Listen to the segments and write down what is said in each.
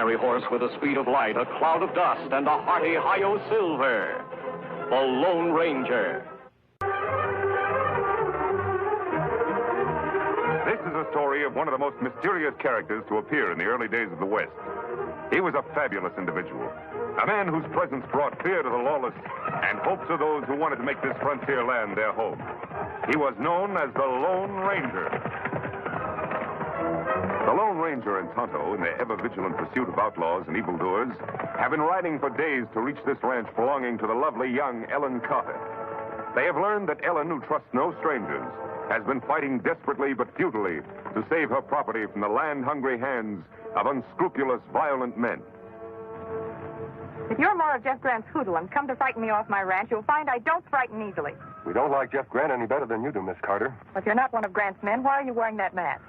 fiery horse with the speed of light, a cloud of dust, and a hearty hi-yo silver. The Lone Ranger. This is a story of one of the most mysterious characters to appear in the early days of the West. He was a fabulous individual, a man whose presence brought fear to the lawless and hope to those who wanted to make this frontier land their home. He was known as the Lone Ranger. The Lone Ranger and Tonto, in their ever-vigilant pursuit of outlaws and evildoers, have been riding for days to reach this ranch belonging to the lovely young Ellen Carter. They have learned that Ellen, who trusts no strangers, has been fighting desperately but futilely to save her property from the land-hungry hands of unscrupulous, violent men. If you're more of Jeff Grant's hoodlum and come to frighten me off my ranch, you'll find I don't frighten easily. We don't like Jeff Grant any better than you do, Miss Carter. If you're not one of Grant's men, why are you wearing that mask?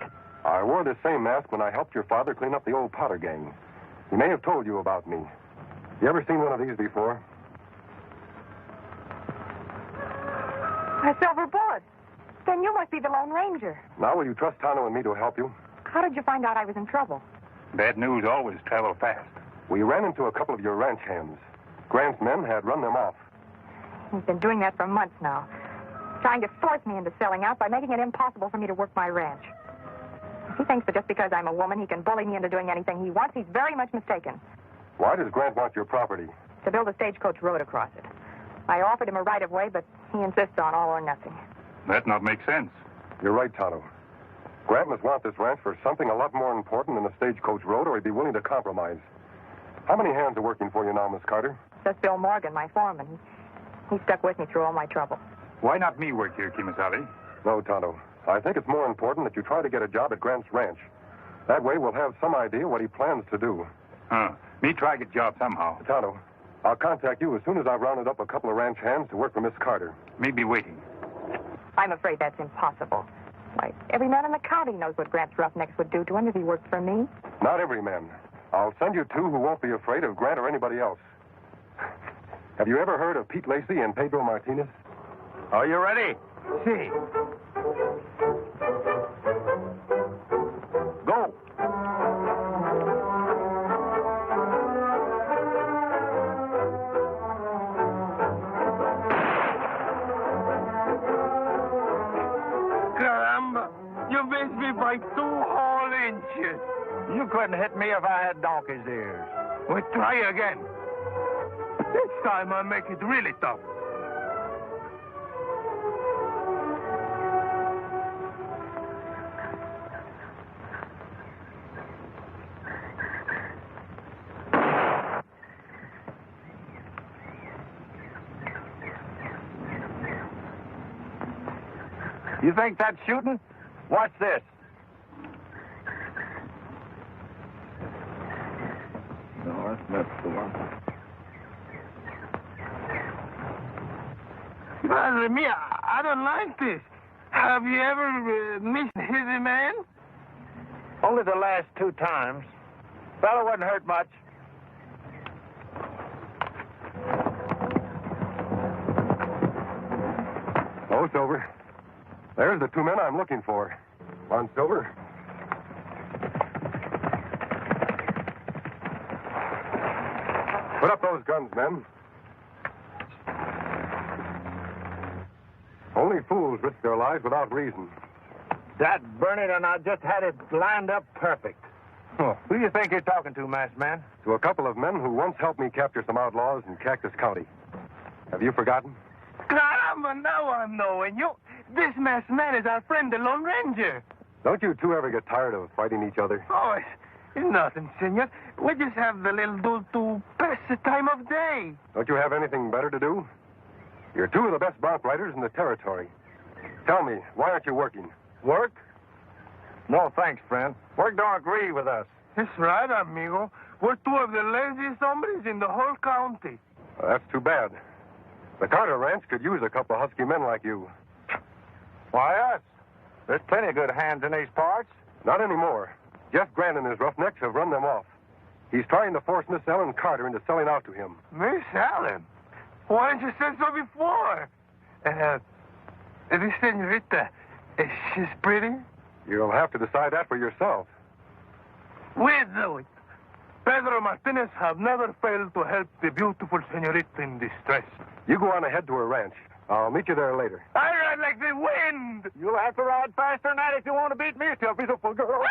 I wore this same mask when I helped your father clean up the old Potter gang. He may have told you about me. You ever seen one of these before? A silver bullet. Then you must be the Lone Ranger. Now will you trust Tonto and me to help you? How did you find out I was in trouble? Bad news always travel fast. We ran into a couple of your ranch hands. Grant's men had run them off. He's been doing that for months now, trying to force me into selling out by making it impossible for me to work my ranch. If he thinks that just because I'm a woman he can bully me into doing anything he wants, he's very much mistaken. Why does Grant want your property? To build a stagecoach road across it. I offered him a right-of-way, but he insists on all or nothing. That not make sense. You're right, Tonto. Grant must want this ranch for something a lot more important than a stagecoach road, or he'd be willing to compromise. How many hands are working for you now, Miss Carter? Just Bill Morgan, my foreman. He stuck with me through all my trouble. Why not me work here, Kimasabi? No, Tonto. I think it's more important that you try to get a job at Grant's ranch. That way we'll have some idea what he plans to do. Me try get job somehow. Tonto, I'll contact you as soon as I've rounded up a couple of ranch hands to work for Miss Carter. Me be waiting. I'm afraid that's impossible. Why, every man in the county knows what Grant's roughnecks would do to him if he worked for me. Not every man. I'll send you two who won't be afraid of Grant or anybody else. Have you ever heard of Pete Lacey and Pedro Martinez? Are you ready? Si. Go. Caramba, you missed me by 2 whole inches. You couldn't hit me if I had donkey's ears. We'll try again. This time I'll make it really tough. You think that's shooting? Watch this. No, that's the one. Madre mia, I don't like this. Have you ever missed hit a man? Only the last 2 times. Fellow wasn't hurt much. Oh, Silver. There's the 2 men I'm looking for. Come on, Silver. Put up those guns, men. Only fools risk their lives without reason. That burn it, and I just had it lined up perfect. Oh. Who do you think you're talking to, masked man? To a couple of men who once helped me capture some outlaws in Cactus County. Have you forgotten? Caramba, now I'm knowing you. This masked man is our friend, the Lone Ranger. Don't you two ever get tired of fighting each other? Oh, it's nothing, senor. We just have the little dude to pass the time of day. Don't you have anything better to do? You're 2 of the best bronc riders in the territory. Tell me, why aren't you working? Work? No, thanks, friend. Work don't agree with us. That's right, amigo. We're 2 of the laziest hombres in the whole county. Well, that's too bad. The Carter Ranch could use a couple of husky men like you. Why us? There's plenty of good hands in these parts. Not anymore. Jeff Grant and his roughnecks have run them off. He's trying to force Miss Ellen Carter into selling out to him. Miss Ellen? Why didn't you say so before? This senorita, she's pretty? You'll have to decide that for yourself. We'll do it. Pedro Martinez have never failed to help the beautiful senorita in distress. You go on ahead to her ranch. I'll meet you there later. I ride like the wind. You'll have to ride faster than that if you want to beat me to a beautiful girl.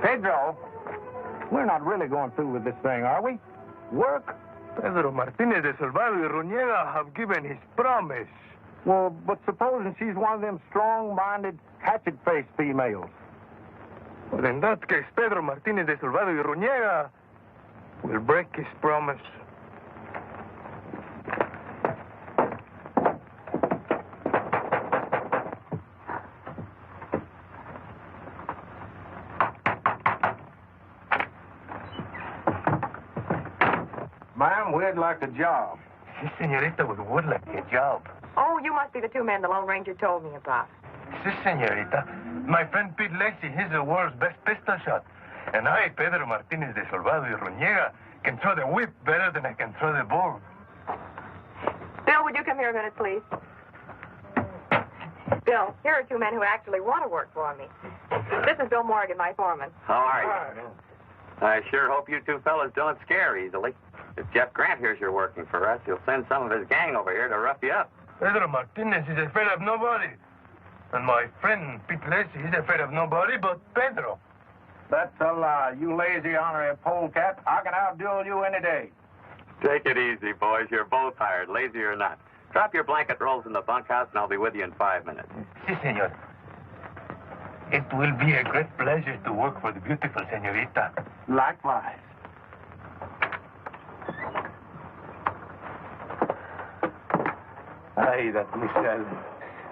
Pedro, we're not really going through with this thing, are we? Work? Pedro Martinez de Salvador y Ruñega have given his promise. Well, but supposing she's one of them strong-minded, hatchet-faced females. Well, in that case, Pedro Martinez de Salvador y Ruñega will break his promise. Ma'am, we'd like a job. Si, senorita, we would like a job. Oh, you must be the two men the Lone Ranger told me about. Si, senorita. My friend Pete Lacey, he's the world's best pistol shot. And I, Pedro Martinez de Salvador y Ruñega, can throw the whip better than I can throw the bull. Bill, would you come here a minute, please? Bill, here are two men who actually want to work for me. This is Bill Morgan, my foreman. How are you? I sure hope you two fellas don't scare easily. If Jeff Grant hears you're working for us, he'll send some of his gang over here to rough you up. Pedro Martinez is afraid of nobody. And my friend Pete Lacey is afraid of nobody but Pedro. That's a lie. You lazy honorary polecat. I can outduel you any day. Take it easy, boys. You're both hired, lazy or not. Drop your blanket rolls in the bunkhouse, and I'll be with you in 5 minutes. Si, senor. It will be a great pleasure to work for the beautiful senorita. Likewise. Ay, that Miss Allen.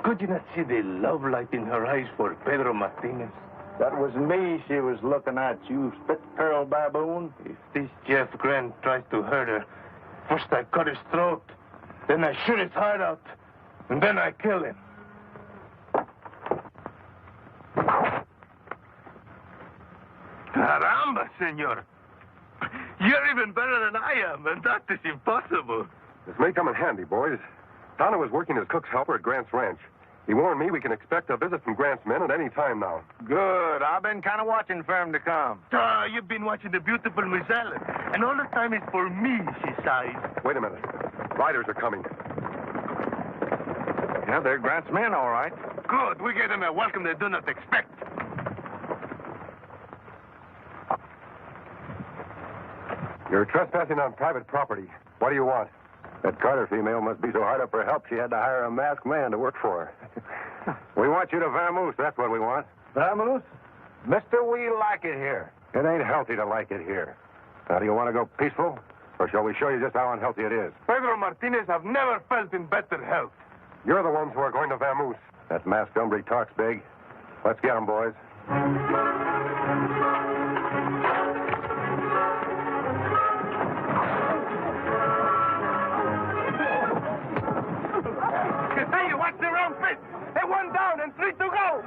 Could you not see the love light in her eyes for Pedro Martinez? That was me she was looking at, you spit-curl baboon. If this Jeff Grant tries to hurt her, first I cut his throat, then I shoot his heart out, and then I kill him. Caramba, senor. You're even better than I am, and that is impossible. This may come in handy, boys. Donna was working as cook's helper at Grant's ranch. He warned me we can expect a visit from Grant's men at any time now. Good. I've been kind of watching for him to come. You've been watching the beautiful Miss Allen, and all the time it's for me, she sighs. Wait a minute. Riders are coming. Yeah, they're Grant's men, all right. Good. We give them a welcome they do not expect. You're trespassing on private property. What do you want? That Carter female must be so hard up for help she had to hire a masked man to work for her. We want you to vamoose, that's what we want. Vamoose? Mister, we like it here. It ain't healthy to like it here. Now, do you want to go peaceful? Or shall we show you just how unhealthy it is? Pedro Martinez have never felt in better health. You're the ones who are going to vamoose. That masked hombre talks big. Let's get him, boys. Hey, watch the round fist. Hey, 1 down and 3 to go.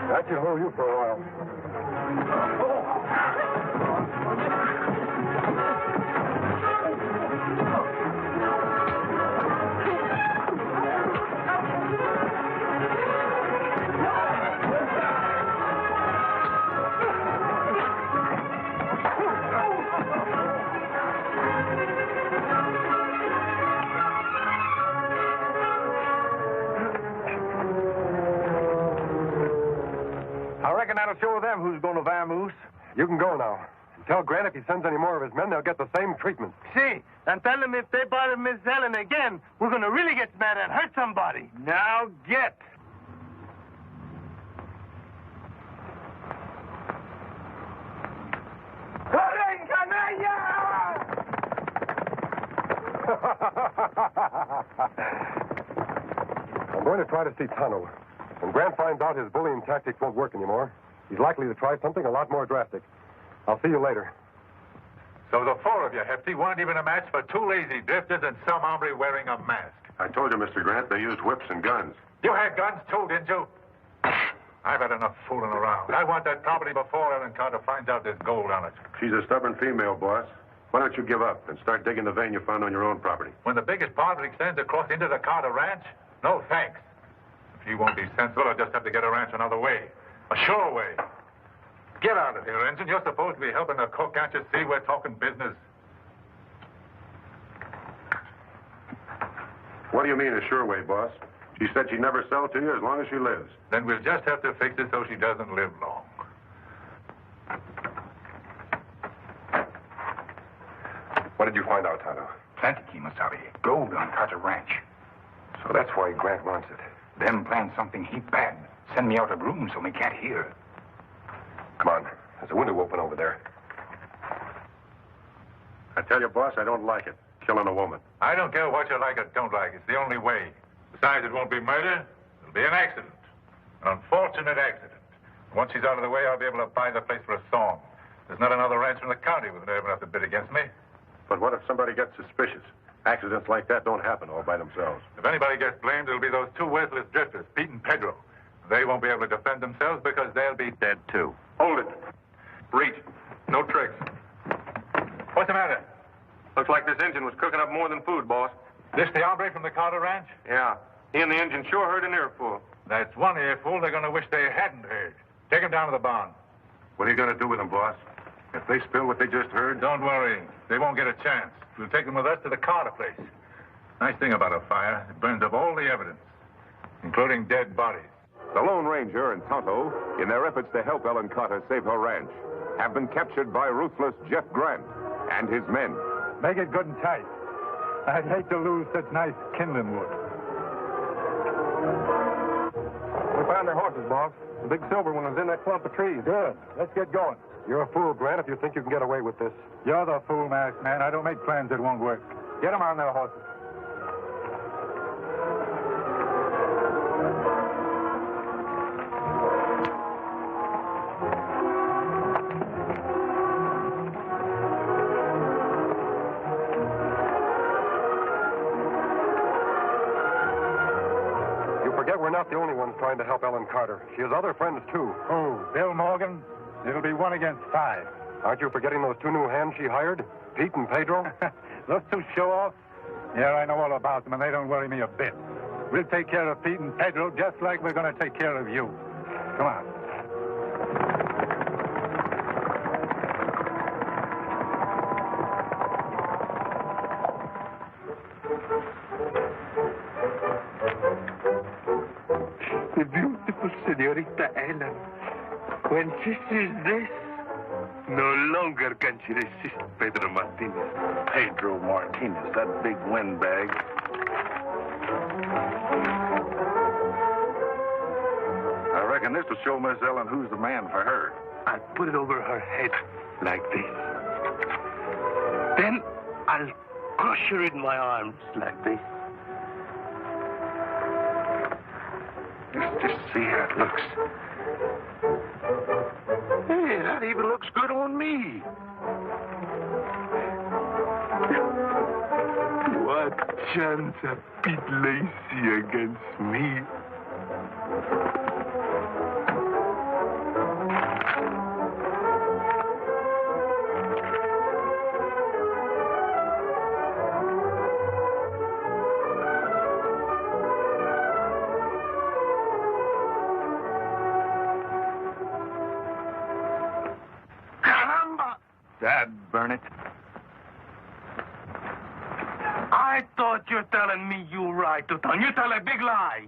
That should hold you for a while. I reckon that'll show them who's going to vamoose. You can go now. Tell Grant if he sends any more of his men, they'll get the same treatment. See, and tell them if they bother Miss Allen again, we're going to really get mad and hurt somebody. Now get. I'm going to try to see Tano. When Grant finds out his bullying tactics won't work anymore, he's likely to try something a lot more drastic. I'll see you later. So the 4 of you, Hefty, weren't even a match for 2 lazy drifters and some hombre wearing a mask. I told you, Mr. Grant, they used whips and guns. You had guns too, didn't you? I've had enough fooling around. I want that property before Ellen Carter finds out there's gold on it. She's a stubborn female, boss. Why don't you give up and start digging the vein you found on your own property? When the biggest part of it extends across into the Carter ranch? No thanks. If you won't be sensible, I'll just have to get a ranch another way. A sure way. Get out of here, Ensign. You're supposed to be helping the cook. Can't you see we're talking business? What do you mean, a sure way, boss? She said she'd never sell to you as long as she lives. Then we'll just have to fix it so she doesn't live long. What did you find out, Tonto? Plenty, Kemosabe. Gold on Carter Ranch. So that's why Grant wants it. Them plan something heap bad. Send me out of room so we can't hear. Come on. There's a window open over there. I tell you, boss, I don't like it. Killing a woman. I don't care what you like or don't like. It's the only way. Besides, it won't be murder. It'll be an accident. An unfortunate accident. Once she's out of the way, I'll be able to buy the place for a song. There's not another rancher in the county with nerve enough to bid against me. But what if somebody gets suspicious? Accidents like that don't happen all by themselves. If anybody gets blamed, it'll be those two worthless drifters, Pete and Pedro. They won't be able to defend themselves because they'll be dead, too. Hold it. Reach. No tricks. What's the matter? Looks like this engine was cooking up more than food, boss. This the hombre from the Carter Ranch? Yeah. He and the engine sure heard an earful. That's one earful they're going to wish they hadn't heard. Take him down to the barn. What are you going to do with them, boss? If they spill what they just heard... Don't worry. They won't get a chance. We'll take them with us to the Carter place. Nice thing about a fire, it burns up all the evidence, including dead bodies. The Lone Ranger and Tonto, in their efforts to help Ellen Carter save her ranch, have been captured by ruthless Jeff Grant and his men. Make it good and tight. I'd hate to lose such nice kindling wood. We found their horses, boss. The big silver one was in that clump of trees. Good. Let's get going. You're a fool, Grant, if you think you can get away with this. You're the fool, masked man. I don't make plans that won't work. Get them on their horses. We're not the only ones trying to help Ellen Carter. She has other friends, too. Oh, Bill Morgan? It'll be 1 against 5. Aren't you forgetting those 2 new hands she hired? Pete and Pedro? Those 2 show-offs? Yeah, I know all about them, and they don't worry me a bit. We'll take care of Pete and Pedro just like we're going to take care of you. Come on. The beautiful Senorita Ellen. When she sees this, no longer can she resist Pedro Martinez. Pedro Martinez, that big windbag. I reckon this will show Miss Ellen who's the man for her. I'll put it over her head like this. Then I'll crush her in my arms like this. Just see how it looks. Hey, that even looks good on me. What chance of Pete Lacey against me? Dad, burn it. I thought you're telling me you right, Tutan. You tell a big lie.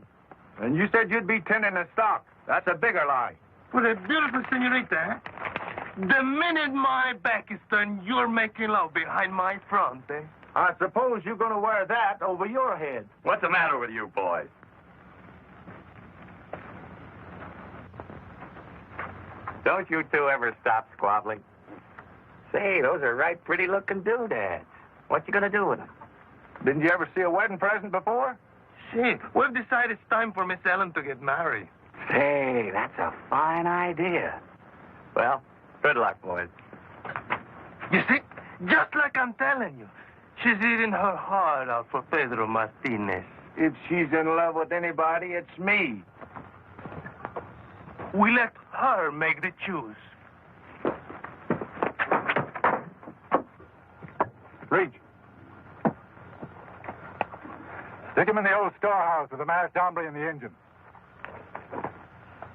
And you said you'd be tending the stock. That's a bigger lie. For a beautiful senorita, eh? The minute my back is turned, you're making love behind my front, eh? I suppose you're going to wear that over your head. What's the matter with you boys? Don't you two ever stop squabbling? Say, those are right pretty-looking doodads. What you gonna do with them? Didn't you ever see a wedding present before? Shit, we've decided it's time for Miss Ellen to get married. Say, that's a fine idea. Well, good luck, boys. You see, just like I'm telling you, she's eating her heart out for Pedro Martinez. If she's in love with anybody, it's me. We let her make the choose. Reach. Stick him in the old storehouse with the masked hombre in the engine.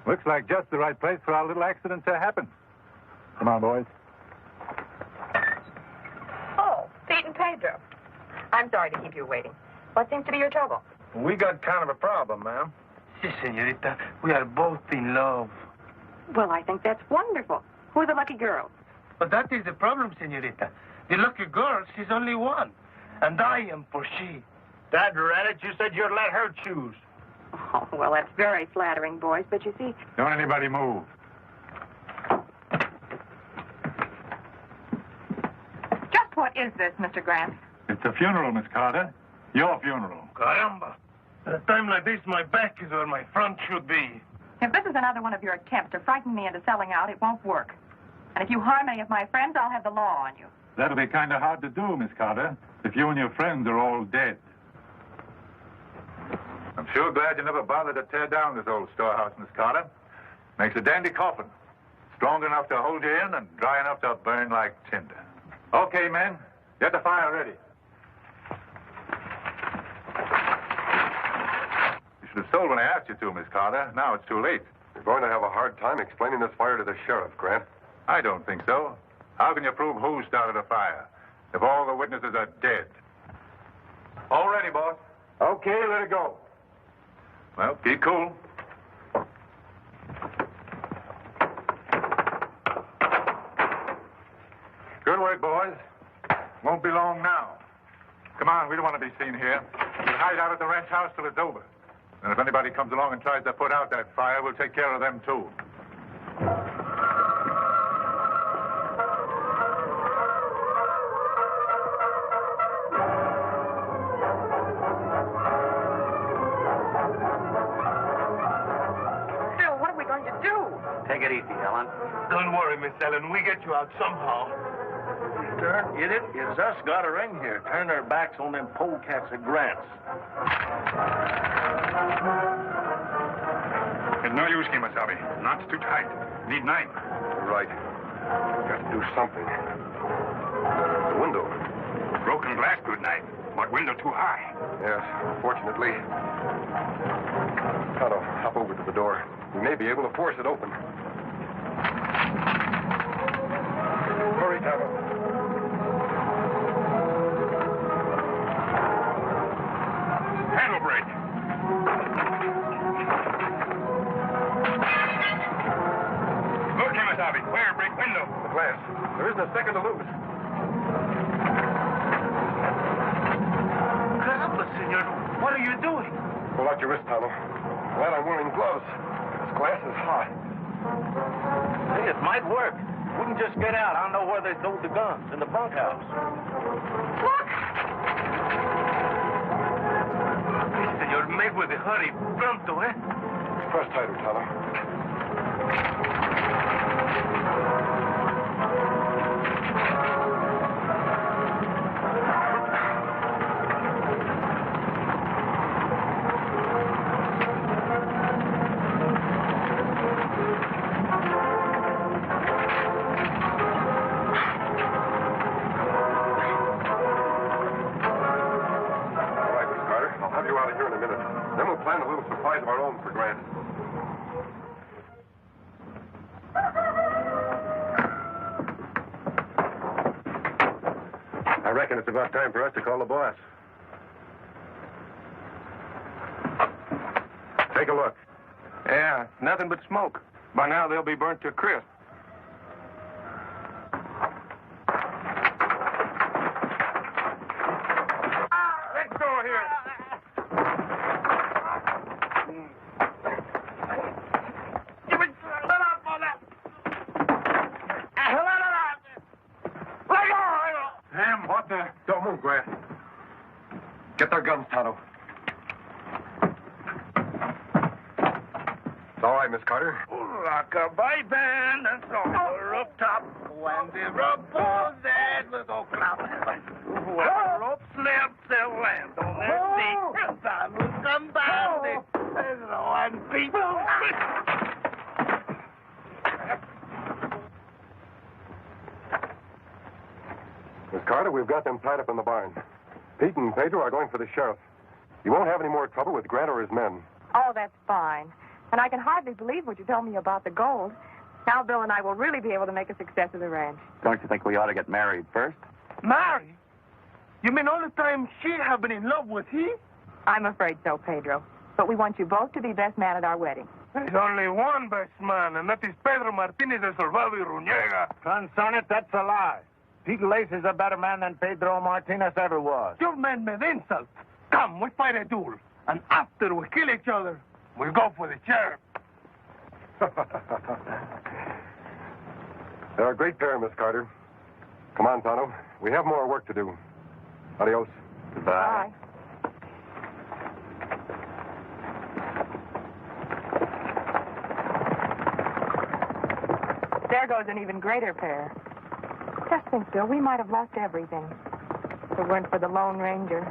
Looks like just the right place for our little accident to happen. Come on, boys. Oh, Pete and Pedro. I'm sorry to keep you waiting. What seems to be your trouble? We got kind of a problem, ma'am. Si, senorita. We are both in love. Well, I think that's wonderful. Who are the lucky girls? But that is the problem, senorita. The lucky girl, she's only one. And I am for she. Dad ran it. You said you'd let her choose. Oh, well, that's very flattering, boys. But you see, Don't anybody move. just what is this, Mr. Grant? It's a funeral, Miss Carter. Your funeral. Caramba. At a time like this, my back is where my front should be. If this is another one of your attempts to frighten me into selling out, it won't work. And if you harm any of my friends, I'll have the law on you. That'll be kind of hard to do, Miss Carter, if you and your friends are all dead. I'm sure glad you never bothered to tear down this old storehouse, Miss Carter. Makes a dandy coffin. Strong enough to hold you in and dry enough to burn like tinder. Okay, men. Get the fire ready. You should have sold when I asked you to, Miss Carter. Now it's too late. You're going to have a hard time explaining this fire to the sheriff, Grant. I don't think so. How can you prove who started a fire if all the witnesses are dead? All ready, boss. Okay, let it go. Well, keep cool. Good work, boys. Won't be long now. Come on, we don't want to be seen here. We'll hide out at the ranch house till it's over. And if anybody comes along and tries to put out that fire, we'll take care of them, too. Phil, what are we going to do? Take it easy, Ellen. Don't worry, Miss Ellen. We get you out somehow. Darn idiot. It's us got her in here. Turn our backs on them polecats at Grant's. It's no use, Kimasabi. Knots too tight. Need knife. Right. Got to do something. The window. Broken glass, good knife. But window too high. Yes, fortunately. Tonto, hop over to the door. We may be able to force it open. Hurry, Tonto. Handle brake. Look, Kimasabi. Where? Break window. The glass. There isn't a second to lose. Caramba, senor. What are you doing? Pull out your wrist, Tonto. Glad I'm wearing gloves. This glass is hot. Hey, it might work. We can just get out. I know where they stowed the guns, in the bunkhouse. Look! Senor, make with a hurry. Pronto, eh? Press tighter, Tonto. Plan a little surprise of our own for Grant. I reckon it's about time for us to call the boss. Take a look. Yeah, nothing but smoke. By now, they'll be burnt to a crisp. Let's go here. Sam, what the... Don't move, Grant. Get their guns, Tonto. It's all right, Miss Carter. Rock-a-bye band and on the rooftop. When the rope pulls that little cloud. When the rope slips their land on their feet. Vamos, compadre. Pedro and Pedro. Miss Carter, we've got them tied up in the barn. Pete and Pedro are going for the sheriff. You won't have any more trouble with Grant or his men. Oh, that's fine. And I can hardly believe what you told me about the gold. Now Bill and I will really be able to make a success of the ranch. Don't you think we ought to get married first? Marry? You mean all the time she have been in love with he? I'm afraid so, Pedro. But we want you both to be best man at our wedding. There's only one best man, and that is Pedro Martinez de Salvado y Ruñega. Concernet, that's a lie. Pete Lacy's a better man than Pedro Martinez ever was. Your men made insult. Come, we fight a duel. And after we kill each other, we'll go for the sheriff. They're a great pair, Miss Carter. Come on, Tonto. We have more work to do. Adios. Bye. There goes an even greater pair. Just think, Bill, we might have lost everything if it weren't for the Lone Ranger.